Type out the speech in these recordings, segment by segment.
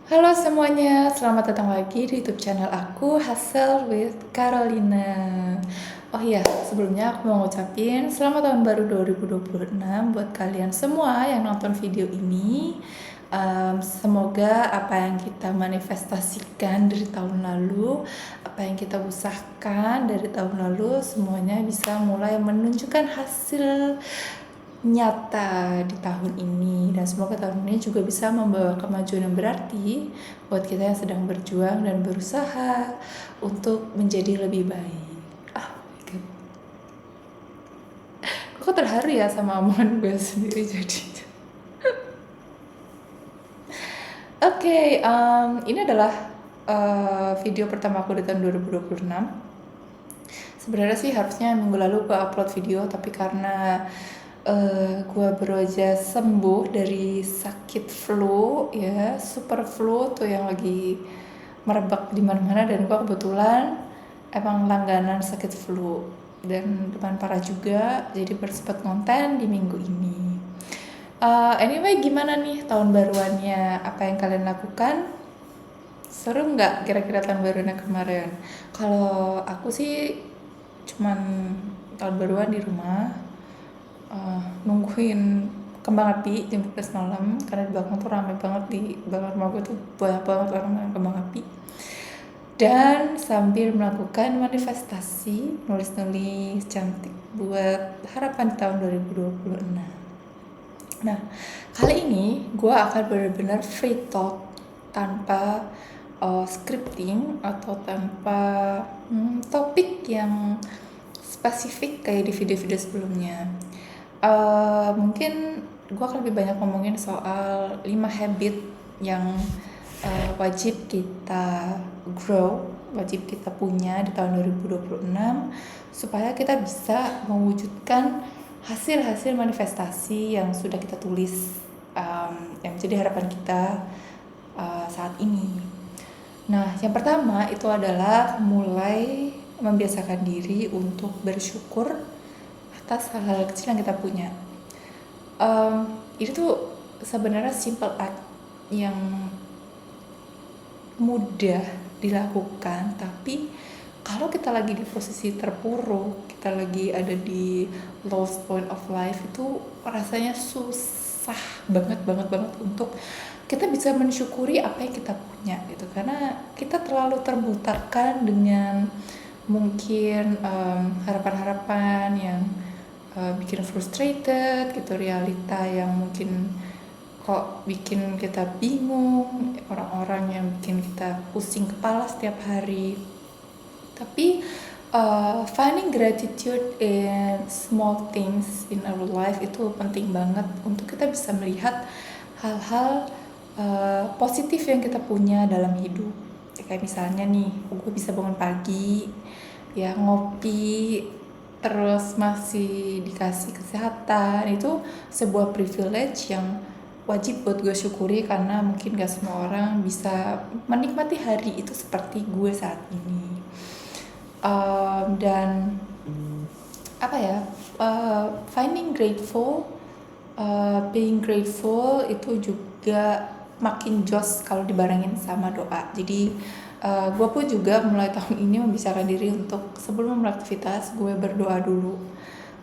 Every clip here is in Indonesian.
Halo semuanya, selamat datang lagi di YouTube channel aku, Hustle with Carolina. Oh iya, sebelumnya aku mau ngucapin selamat tahun baru 2026 buat kalian semua yang nonton video ini. Semoga apa yang kita manifestasikan dari tahun lalu, apa yang kita usahakan dari tahun lalu, semuanya bisa mulai menunjukkan hasil nyata di tahun ini, dan semoga tahun ini juga bisa membawa kemajuan yang berarti buat kita yang sedang berjuang dan berusaha untuk menjadi lebih baik. My God. Kok terharu ya sama omongan gue sendiri jadi. Oke, ini adalah video pertama aku di tahun 2026. Sebenarnya sih harusnya minggu lalu gue upload video, tapi karena gue baru aja sembuh dari sakit flu ya, super flu tuh yang lagi merebak di mana-mana, dan gue kebetulan emang langganan sakit flu dan depan parah juga, jadi bersempat konten di minggu ini. Anyway, gimana nih tahun baruannya? Apa yang kalian lakukan? Seru nggak kira-kira tahun baruannya kemarin? Kalau aku sih cuman tahun baruan di rumah, nungguin kembang api jam 12 malam, karena di belakang tuh ramai banget, di belakang rumah gue tuh banyak banget orang main kembang api, dan sambil melakukan manifestasi, nulis-nulis cantik buat harapan di tahun 2026. Nah, kali ini gue akan benar-benar free talk tanpa scripting atau tanpa topik yang spesifik kayak di video-video sebelumnya. Mungkin gue akan lebih banyak ngomongin soal 5 habit yang wajib kita grow, wajib kita punya di tahun 2026 supaya kita bisa mewujudkan hasil-hasil manifestasi yang sudah kita tulis, yang menjadi harapan kita saat ini. Nah, yang pertama itu adalah mulai membiasakan diri untuk bersyukur atas hal-hal kecil yang kita punya. Itu tuh sebenarnya simple act yang mudah dilakukan, tapi kalau kita lagi di posisi terpuruk, kita lagi ada di lowest point of life, itu rasanya susah banget untuk kita bisa mensyukuri apa yang kita punya gitu, karena kita terlalu terbutakan dengan mungkin harapan-harapan yang bikin frustrated gitu, realita yang mungkin kok bikin kita bingung, orang-orang yang bikin kita pusing kepala setiap hari. Tapi finding gratitude in small things in our life itu penting banget untuk kita bisa melihat hal-hal positif yang kita punya dalam hidup. Kayak misalnya nih, gue bisa bangun pagi, ya ngopi, terus masih dikasih kesehatan, itu sebuah privilege yang wajib buat gue syukuri, karena mungkin gak semua orang bisa menikmati hari itu seperti gue saat ini. Dan apa ya, finding grateful, being grateful itu juga makin jos kalau dibarengin sama doa. Jadi gue pun juga mulai tahun ini membicarakan diri untuk sebelum memulai aktivitas gue berdoa dulu,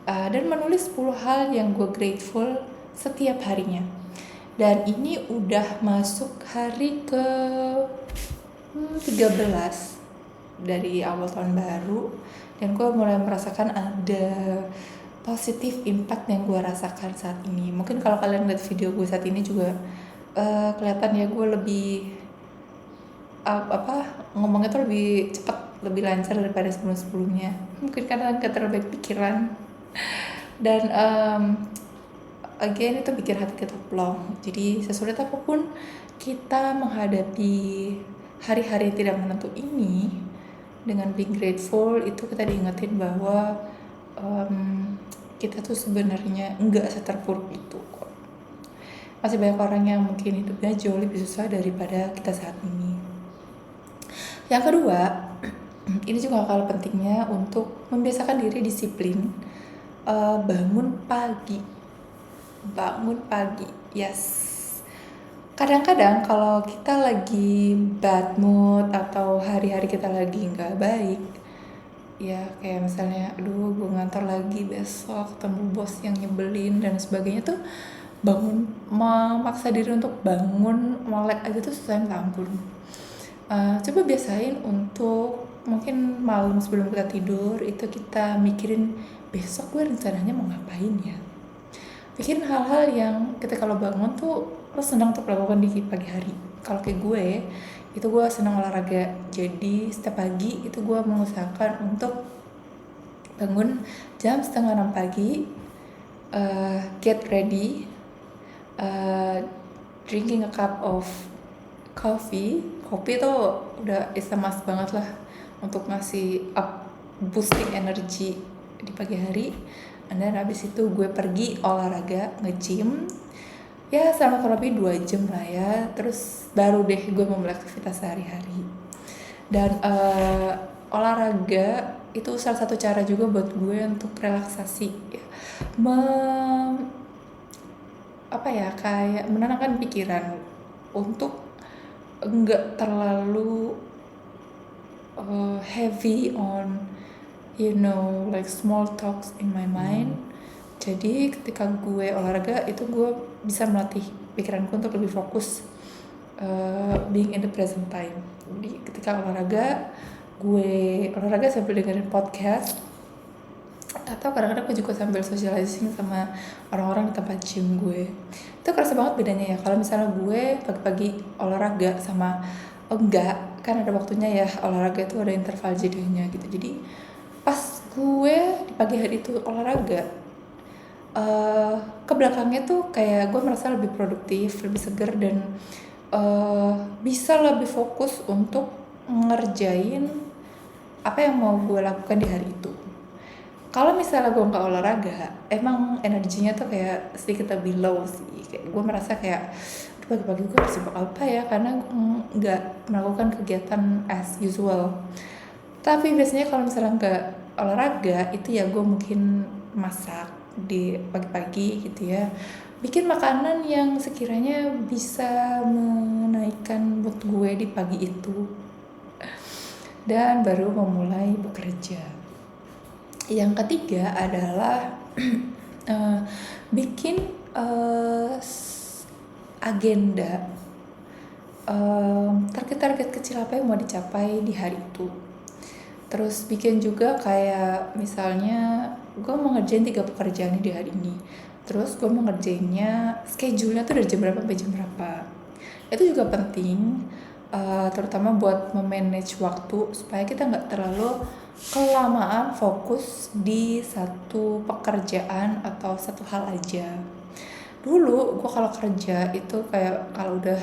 dan menulis 10 hal yang gue grateful setiap harinya. Dan ini udah masuk hari ke 13 dari awal tahun baru, dan gue mulai merasakan ada positif impact yang gue rasakan saat ini. Mungkin kalau kalian lihat video gue saat ini juga kelihatan ya, gue lebih ngomongnya tuh lebih cepat, lebih lancar daripada sebelumnya. Mungkin karena gak terlalu banyak pikiran, dan again itu bikin hati kita plong. Jadi sesulit apapun kita menghadapi hari-hari yang tidak menentu ini, dengan being grateful itu kita diingetin bahwa kita tuh sebenarnya enggak seterpuruk itu kok. Masih banyak orang yang mungkin hidupnya jauh lebih susah daripada kita saat ini. Yang kedua, ini juga kalah pentingnya untuk membiasakan diri disiplin. Bangun pagi, yes. Kadang-kadang kalau kita lagi bad mood atau hari-hari kita lagi nggak baik, ya kayak misalnya, aduh gue ngantor lagi besok, ketemu bos yang nyebelin dan sebagainya tuh, memaksa diri untuk bangun melek aja tuh susah minta ampun. Coba biasain untuk mungkin malam sebelum kita tidur itu kita mikirin besok gue rencananya mau ngapain ya. Pikirin hal-hal yang ketika lo bangun tuh lo senang untuk melakukan di pagi hari. Kalau kayak gue, itu gue senang olahraga. Jadi setiap pagi itu gue mengusahakan untuk bangun jam 5:30 pagi, get ready, uh, drinking a cup of coffee. Kopi tuh udah is a must banget lah untuk ngasih up boosting energi di pagi hari. Dan habis itu gue pergi olahraga, nge-gym ya selama kurang lebih 2 jam lah ya. Terus baru deh gue memulai aktivitas sehari-hari. Dan olahraga itu salah satu cara juga buat gue untuk relaksasi ya. Apa ya, kayak menenangkan pikiran untuk enggak terlalu heavy on like small talks in my mind. Jadi ketika gue olahraga itu gue bisa melatih pikiranku untuk lebih fokus, being in the present time. Jadi ketika gue olahraga sambil dengerin podcast, atau kadang-kadang gue juga sambil socializing sama orang-orang di tempat gym gue. Itu kerasa banget bedanya ya kalau misalnya gue pagi-pagi olahraga sama enggak, kan ada waktunya ya olahraga itu ada interval jedanya gitu. Jadi pas gue di pagi hari itu olahraga, ke belakangnya tuh kayak gue merasa lebih produktif, lebih segar, dan bisa lebih fokus untuk ngerjain apa yang mau gue lakukan di hari itu. Kalau misalnya gue nggak olahraga, emang energinya tuh kayak sedikit lebih low sih. Kayak gue merasa kayak pagi-pagi gue harus sibuk apa ya, karena gue nggak melakukan kegiatan as usual. Tapi biasanya kalau misalnya nggak olahraga itu ya gue mungkin masak di pagi-pagi gitu ya, bikin makanan yang sekiranya bisa menaikkan mood gue di pagi itu, dan baru memulai bekerja. Yang ketiga adalah bikin agenda, target-target kecil apa yang mau dicapai di hari itu. Terus bikin juga kayak misalnya gue mau ngerjain 3 pekerjaan di hari ini. Terus gue mau ngerjainnya, schedule-nya tuh dari jam berapa sampai jam berapa. Itu juga penting, terutama buat memanage waktu supaya kita nggak terlalu kelamaan fokus di satu pekerjaan atau satu hal aja. Dulu gue kalau kerja itu kayak kalau udah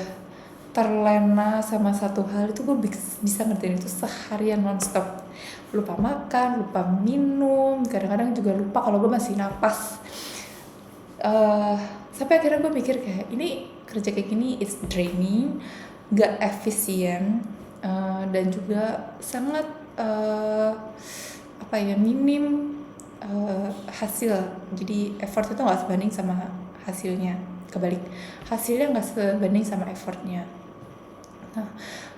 terlena sama satu hal itu gue bisa ngerjain itu seharian nonstop. Lupa makan, lupa minum, kadang-kadang juga lupa kalau gue masih napas. Sampai akhirnya gue mikir kayak ini kerja kayak gini it's draining, gak efisien, dan juga sangat minim hasil. Jadi effort itu nggak sebanding sama hasilnya, kebalik, hasilnya nggak sebanding sama effortnya. Nah,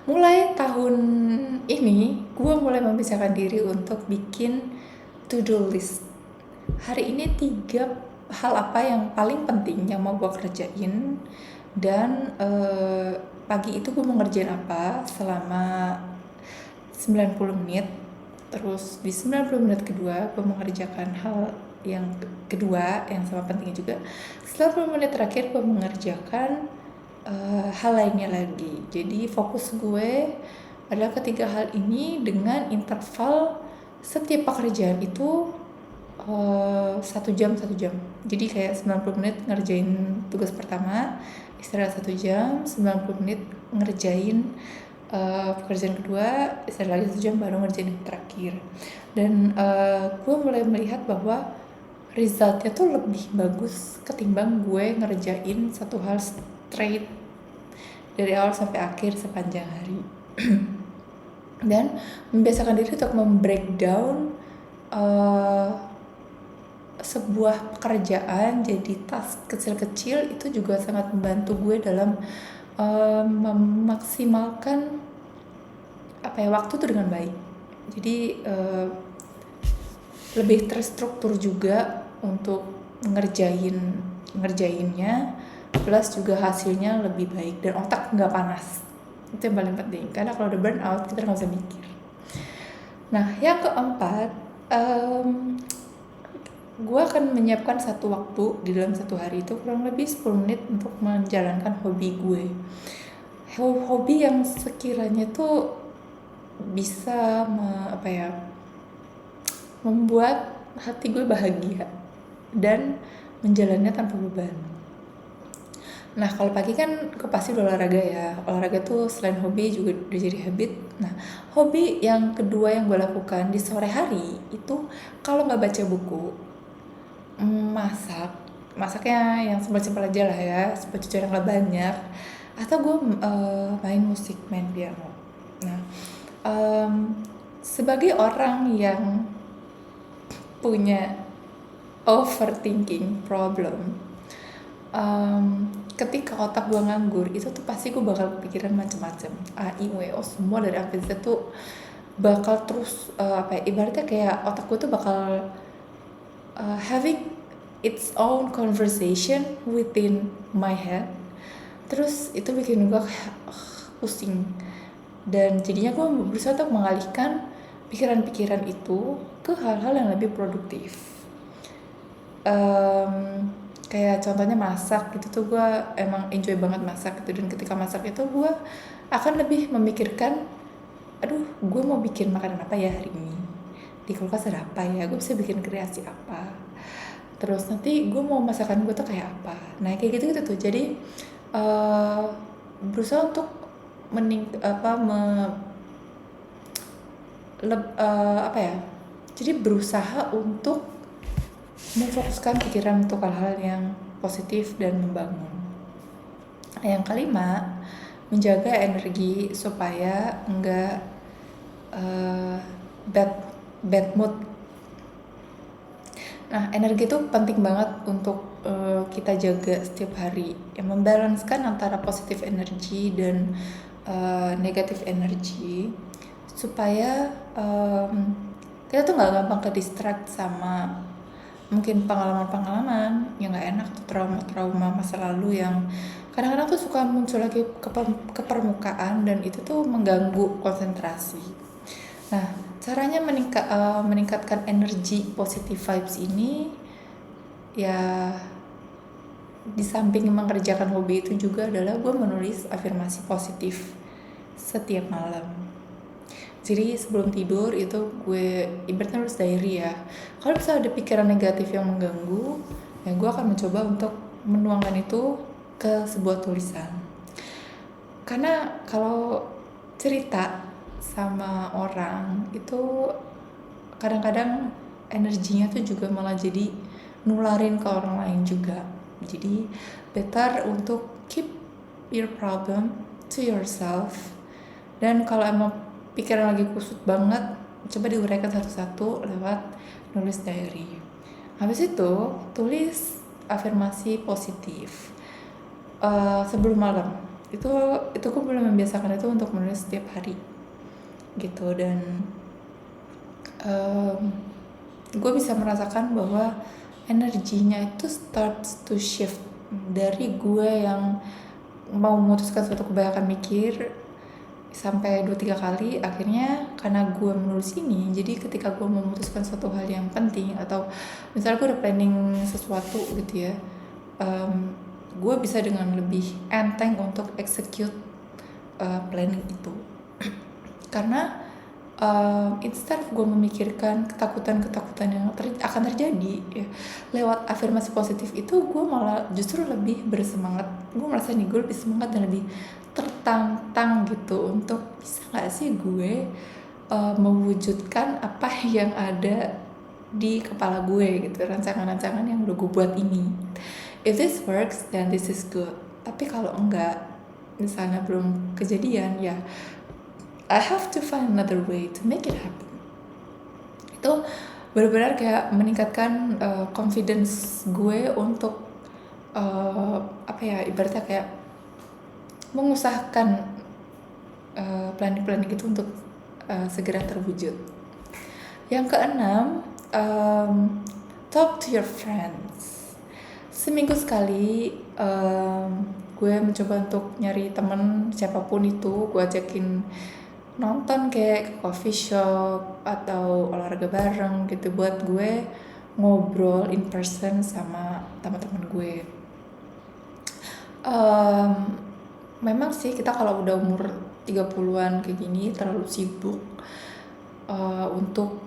mulai tahun ini gue mulai membiasakan diri untuk bikin to-do list. Hari ini 3 hal apa yang paling penting yang mau gue kerjain, dan pagi itu gue mau ngerjain apa selama 90 menit. Terus di 90 menit kedua gue mengerjakan hal yang kedua yang sama pentingnya juga. 90 menit terakhir gue mengerjakan hal lainnya lagi. Jadi fokus gue adalah ketiga hal ini dengan interval setiap pekerjaan itu 1 jam. Jadi kayak 90 menit ngerjain tugas pertama, istirahat 1 jam, 90 menit ngerjain pekerjaan kedua, istirahat lagi 1 jam, baru ngerjain yang terakhir. Dan gue mulai melihat bahwa resultnya tuh lebih bagus ketimbang gue ngerjain satu hal straight dari awal sampai akhir sepanjang hari. Dan membiasakan diri untuk membreakdown sebuah pekerjaan jadi task kecil-kecil itu juga sangat membantu gue dalam memaksimalkan waktu tuh dengan baik. Jadi lebih terstruktur juga untuk ngerjainnya, plus juga hasilnya lebih baik dan otak nggak panas. Itu yang paling penting, karena kalau udah burn out kita nggak bisa mikir. Nah, yang keempat, gue akan menyiapkan satu waktu di dalam satu hari itu kurang lebih 10 menit untuk menjalankan hobi gue. Hobi yang sekiranya tuh bisa membuat hati gue bahagia dan menjalannya tanpa beban. Nah, kalau pagi kan gue pasti udah olahraga ya. Olahraga tuh selain hobi juga udah jadi habit. Nah, hobi yang kedua yang gue lakukan di sore hari itu kalau nggak baca buku, masaknya yang simpel-simpel aja lah ya, supaya cucian nggak banyak. Atau gue main musik, main piano. Nah, sebagai orang yang punya overthinking problem, ketika otak gue nganggur itu tuh pasti gue bakal kepikiran macem-macem. A, I, U, E, O semua dari A, B, Z tuh bakal terus ibaratnya kayak otak gue tuh bakal having its own conversation within my head. Terus itu bikin gue kayak pusing, dan jadinya gue berusaha untuk mengalihkan pikiran-pikiran itu ke hal-hal yang lebih produktif. Kayak contohnya masak gitu tuh, gue emang enjoy banget masak gitu, dan ketika masak itu gue akan lebih memikirkan, aduh gue mau bikin makanan apa ya hari ini, di kulkas ada apa ya, gue bisa bikin kreasi apa, terus nanti gue mau masakan gue tuh kayak apa. Nah kayak gitu tuh. Jadi berusaha untuk jadi berusaha untuk memfokuskan pikiran untuk hal-hal yang positif dan membangun. Yang kelima, menjaga energi supaya enggak bad mood. Nah, energi itu penting banget untuk kita jaga setiap hari, yang membalanskan antara positif energi dan negatif energi, supaya kita tuh nggak gampang ke distract sama mungkin pengalaman-pengalaman yang nggak enak atau trauma-trauma masa lalu yang kadang-kadang tuh suka muncul lagi ke permukaan, dan itu tuh mengganggu konsentrasi. Nah, caranya meningkatkan energi positive vibes ini ya, di samping mengerjakan hobi itu juga adalah gue menulis afirmasi positif setiap malam. Jadi sebelum tidur itu gue ibaratnya nulis diary ya. Kalau misalnya ada pikiran negatif yang mengganggu, ya gue akan mencoba untuk menuangkan itu ke sebuah tulisan. Karena kalau cerita sama orang itu kadang-kadang energinya tuh juga malah jadi nularin ke orang lain juga. Jadi better untuk keep your problem to yourself. Dan kalau emang pikiran lagi kusut banget, coba diuraikan satu-satu lewat nulis diary. Habis itu tulis afirmasi positif sebelum malam. Itu gue boleh membiasakan itu untuk menulis setiap hari gitu. Dan gue bisa merasakan bahwa energinya itu starts to shift dari gue yang mau memutuskan suatu kebanyakan mikir sampai 2-3 kali, akhirnya karena gue menulis ini, jadi ketika gue memutuskan suatu hal yang penting, atau misalnya gue udah planning sesuatu gitu ya, gue bisa dengan lebih enteng untuk execute planning itu. Karena instead of gue memikirkan ketakutan-ketakutan yang akan terjadi ya, lewat afirmasi positif itu gue malah justru lebih bersemangat. Gue merasa nih gue lebih semangat dan lebih tertantang gitu untuk bisa gak sih gue mewujudkan apa yang ada di kepala gue gitu, rancangan-rancangan yang udah gue buat ini. If this works then this is good. Tapi kalau enggak, misalnya belum kejadian, ya I have to find another way to make it happen. Itu benar-benar kayak meningkatkan confidence gue untuk ibaratnya kayak mengusahakan planning-planning itu untuk segera terwujud. Yang keenam, talk to your friends. Seminggu sekali gue mencoba untuk nyari temen siapapun itu, gue ajakin nonton kayak ke coffee shop atau olahraga bareng gitu, buat gue ngobrol in person sama teman-teman gue. Memang sih kita kalau udah umur 30-an kayak gini terlalu sibuk untuk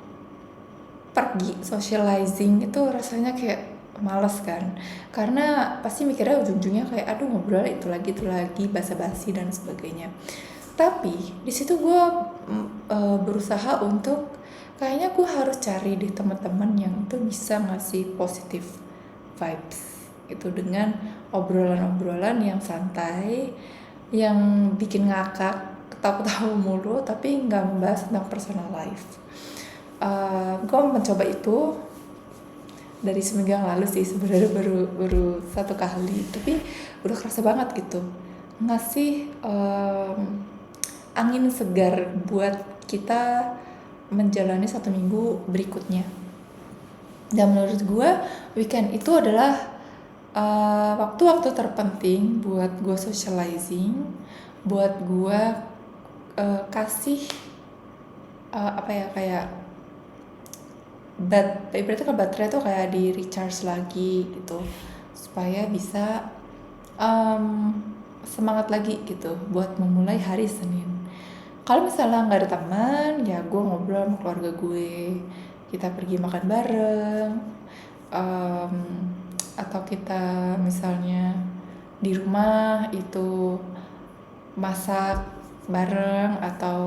pergi socializing, itu rasanya kayak males kan, karena pasti mikirnya ujung-ujungnya kayak aduh ngobrol itu lagi basa-basi dan sebagainya. Tapi di situ gue berusaha untuk kayaknya gue harus cari deh teman-teman yang itu bisa ngasih positive vibes itu dengan obrolan-obrolan yang santai, yang bikin ngakak, ketawa-ketawa mulu, tapi nggak membahas tentang personal life. Gue mencoba itu dari seminggu yang lalu sih, sebenarnya baru satu kali, tapi udah kerasa banget gitu, ngasih angin segar buat kita menjalani 1 minggu berikutnya. Dan menurut gue weekend itu adalah waktu-waktu terpenting buat gue socializing, buat gue kasih kayak ibaratnya kan baterai tuh kayak di recharge lagi gitu, supaya bisa semangat lagi gitu buat memulai hari Senin. Kalau misalnya nggak ada teman, ya gue ngobrol sama keluarga gue, kita pergi makan bareng, atau kita misalnya di rumah itu masak bareng, atau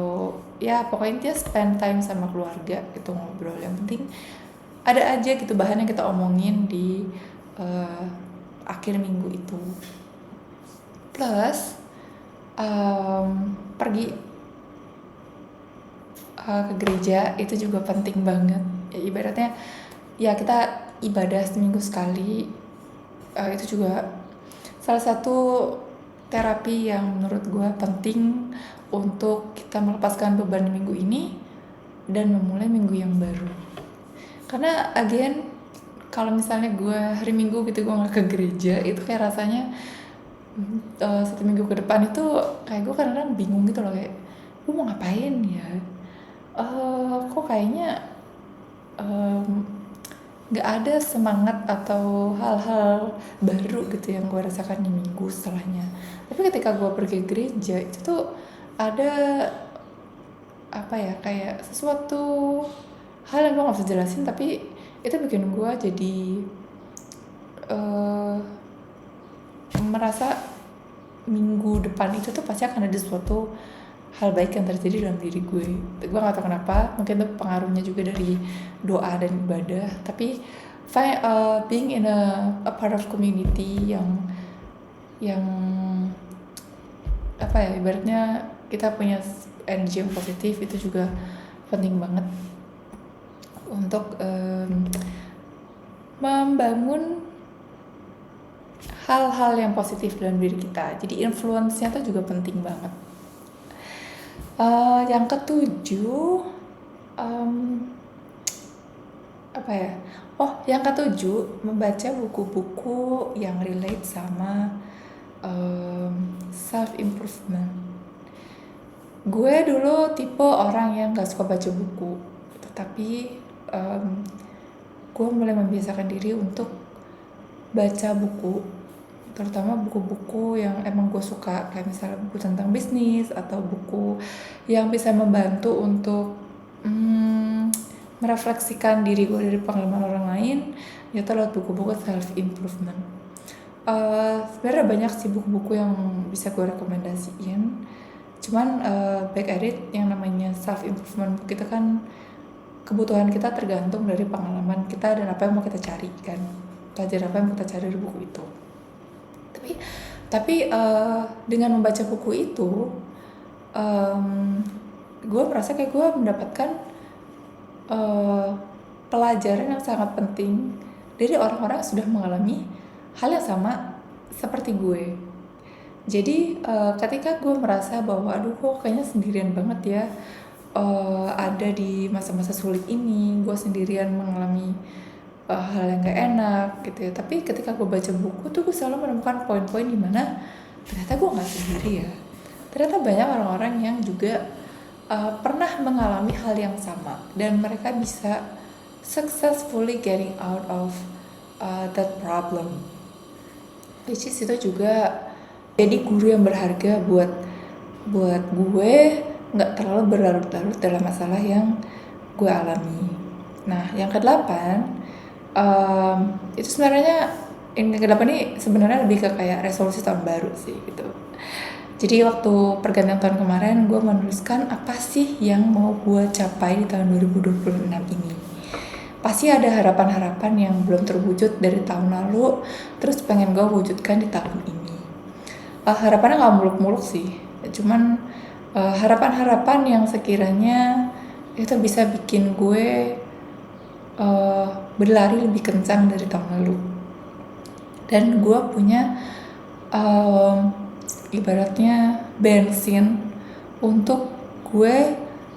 ya pokoknya dia spend time sama keluarga gitu, ngobrol. Yang penting ada aja gitu bahan yang kita omongin di akhir minggu itu. Plus pergi ke gereja itu juga penting banget ya, ibaratnya ya kita ibadah seminggu sekali. Itu juga salah satu terapi yang menurut gue penting untuk kita melepaskan beban minggu ini dan memulai minggu yang baru. Karena again, kalau misalnya gue hari Minggu gitu gue nggak ke gereja, itu kayak rasanya 1 minggu ke depan itu kayak gue kadang-kadang bingung gitu loh, kayak gue mau ngapain ya, kok kayaknya nggak ada semangat atau hal-hal baru gitu yang gue rasakan di minggu setelahnya. Tapi ketika gue pergi gereja itu tuh ada kayak sesuatu hal yang gue nggak bisa jelasin, tapi itu bikin gue jadi merasa minggu depan itu tuh pasti akan ada sesuatu hal baik yang terjadi dalam diri gue. Gue gak tahu kenapa, mungkin itu pengaruhnya juga dari doa dan ibadah. Tapi being in a part of community yang ibaratnya kita punya energi yang positif, itu juga penting banget untuk membangun hal-hal yang positif dalam diri kita. Jadi influence-nya tuh juga penting banget. Yang ketujuh, yang ketujuh, membaca buku-buku yang relate sama self improvement. Gue dulu tipe orang yang gak suka baca buku, tetapi gue mulai membiasakan diri untuk baca buku, terutama buku-buku yang emang gue suka, kayak misalnya buku tentang bisnis atau buku yang bisa membantu untuk merefleksikan diri gue dari pengalaman orang lain, yaitu lewat buku-buku self improvement. Sebenarnya banyak sih buku-buku yang bisa gue rekomendasiin, cuman back at it, yang namanya self improvement kita kan kebutuhan kita tergantung dari pengalaman kita dan apa yang mau kita cari kan, pelajaran apa yang mau kita cari dari buku itu. Tapi dengan membaca buku itu, gue merasa kayak gue mendapatkan pelajaran yang sangat penting dari orang-orang yang sudah mengalami hal yang sama seperti gue. Jadi ketika gue merasa bahwa aduh kok kayaknya sendirian banget ya, ada di masa-masa sulit ini, gue sendirian mengalami hal yang gak enak gitu ya. Tapi ketika gue baca buku tuh gue selalu menemukan poin-poin dimana ternyata gue gak sendiri ya. Ternyata banyak orang-orang yang juga pernah mengalami hal yang sama dan mereka bisa successfully getting out of that problem. Which is itu juga jadi guru yang berharga buat gue nggak terlalu berlarut-larut dalam masalah yang gue alami. Nah, yang kedelapan itu sebenarnya yang kedelapan ini sebenarnya lebih ke kayak resolusi tahun baru sih gitu. Jadi waktu pergantian tahun kemarin gue menuliskan apa sih yang mau gue capai di tahun 2026 ini. Pasti ada harapan-harapan yang belum terwujud dari tahun lalu, terus pengen gue wujudkan di tahun ini. Harapannya gak muluk-muluk sih, cuman harapan-harapan yang sekiranya itu bisa bikin gue berlari lebih kencang dari tahun lalu. Dan gue punya ibaratnya bensin untuk gue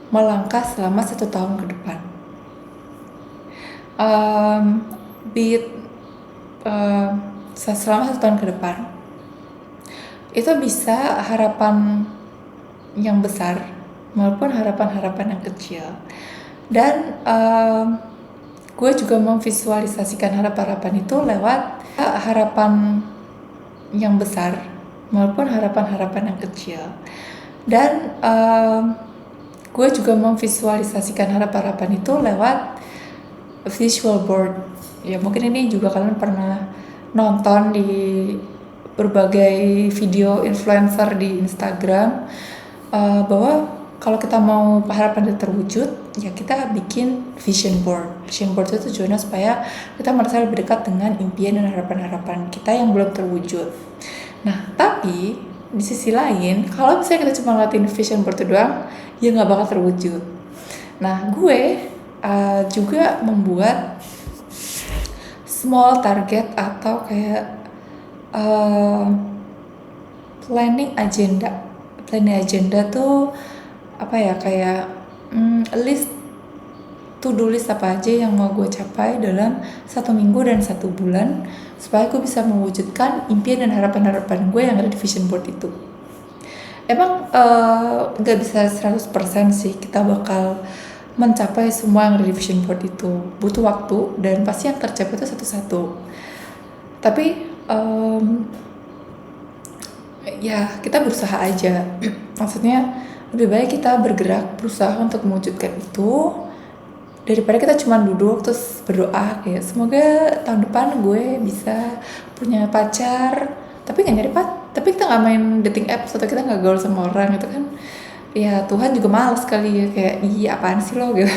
melangkah selama 1 tahun ke depan. Selama 1 tahun ke depan itu bisa harapan yang besar maupun harapan-harapan yang kecil. Dan gue juga memvisualisasikan harapan-harapan itu lewat harapan yang besar maupun harapan-harapan yang kecil. Dan gue juga memvisualisasikan harapan-harapan itu lewat visual board. Ya mungkin ini juga kalian pernah nonton di berbagai video influencer di Instagram, bahwa kalau kita mau harapan itu terwujud, ya kita bikin vision board. Vision board itu tujuannya supaya kita merasa lebih dekat dengan impian dan harapan-harapan kita yang belum terwujud. Nah, tapi di sisi lain, kalau misalnya kita cuma ngeliatin vision board itu doang, ya nggak bakal terwujud. Nah, gue juga membuat small target atau kayak planning agenda. Planning agenda tuh apa ya, kayak list to-do list apa aja yang mau gue capai dalam 1 minggu dan 1 bulan supaya gue bisa mewujudkan impian dan harapan-harapan gue yang ada di vision board itu. Emang gak bisa 100% sih kita bakal mencapai semua yang ada di vision board itu. Butuh waktu dan pasti yang tercapai itu satu-satu. Tapi ya kita berusaha aja. Maksudnya lebih baik kita bergerak, berusaha untuk mewujudkan itu daripada kita cuma duduk terus berdoa kayak semoga tahun depan gue bisa punya pacar, tapi nggak nyari tapi kita nggak main dating apps atau kita nggak gaul sama orang gitu kan. Ya Tuhan juga malas kali ya, kayak iya apaan sih lo gitu.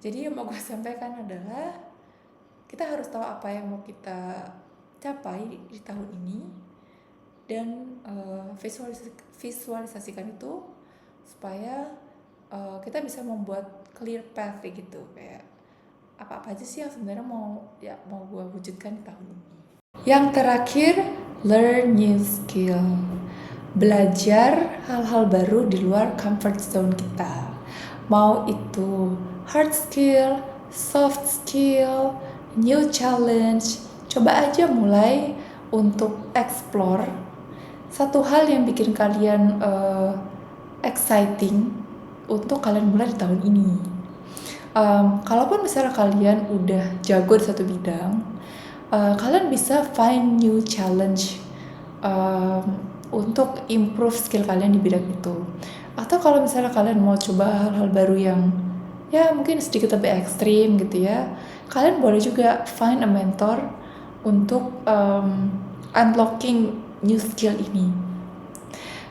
Jadi yang mau gue sampaikan adalah kita harus tahu apa yang mau kita capai di tahun ini dan visualisasikan itu supaya kita bisa membuat clear path gitu, kayak apa-apa aja sih yang sebenarnya mau gue wujudkan di tahun ini. Yang terakhir, learn new skill. Belajar hal-hal baru di luar comfort zone kita. Mau itu hard skill, soft skill, new challenge. Coba aja mulai untuk explore satu hal yang bikin kalian exciting untuk kalian mulai di tahun ini. Kalaupun misalnya kalian udah jago di satu bidang, kalian bisa find new challenge untuk improve skill kalian di bidang itu. Atau kalau misalnya kalian mau coba hal-hal baru yang ya mungkin sedikit lebih ekstrim gitu ya, kalian boleh juga find a mentor untuk unlocking new skill ini.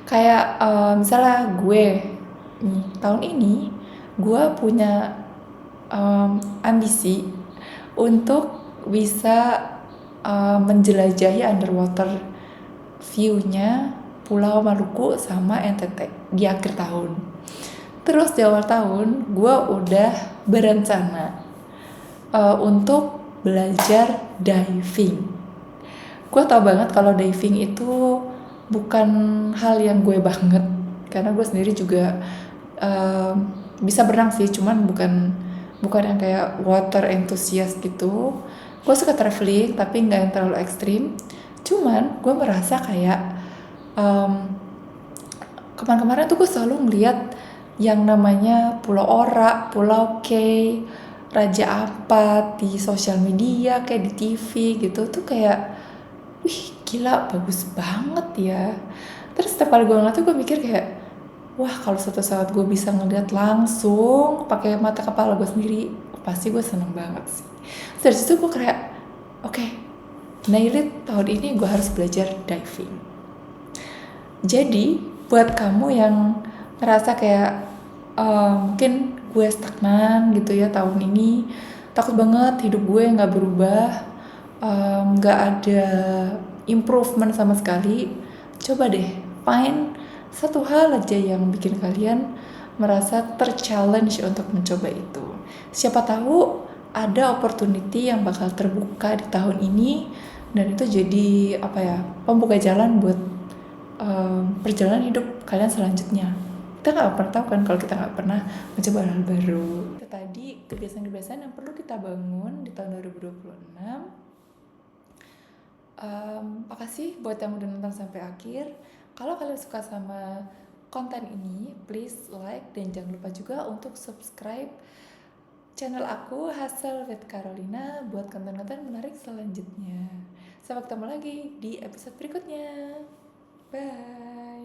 Kayak misalnya gue nih, tahun ini gue punya ambisi untuk bisa menjelajahi underwater view-nya Pulau Maluku sama NTT di akhir tahun. Terus di awal tahun gue udah berencana untuk belajar diving. Gue tau banget kalau diving itu bukan hal yang gue banget, karena gue sendiri juga bisa berenang sih, cuman bukan bukan yang kayak water enthusiast gitu. Gue suka traveling tapi nggak yang terlalu ekstrim. Cuman gue merasa kayak um, kemarin-kemarin tuh gue selalu ngeliat yang namanya Pulau Ora, Pulau K, Raja Ampat di sosial media, kayak di TV gitu tuh kayak, wih gila bagus banget ya. Terus setiap kali gue ngeliat tuh gue mikir kayak, wah kalau suatu saat gue bisa ngeliat langsung pakai mata kepala gue sendiri, pasti gue seneng banget sih. Terus dari situ gue kayak, oke, nail it, tahun ini gue harus belajar diving. Jadi buat kamu yang ngerasa kayak mungkin gue stagnan gitu ya tahun ini, takut banget hidup gue nggak berubah, nggak ada improvement sama sekali, coba deh find satu hal aja yang bikin kalian merasa ter-challenge untuk mencoba itu. Siapa tahu ada opportunity yang bakal terbuka di tahun ini, dan itu jadi apa ya, pembuka jalan buat perjalanan hidup kalian selanjutnya. Kita nggak pernah tahu kan kalau kita nggak pernah mencoba hal baru. Itu tadi kebiasaan-kebiasaan yang perlu kita bangun di tahun 2026. Makasih buat yang udah nonton sampai akhir. Kalau kalian suka sama konten ini, please like dan jangan lupa juga untuk subscribe channel aku Hustle with Carolina buat konten-konten menarik selanjutnya. Sampai ketemu lagi di episode berikutnya. Bye.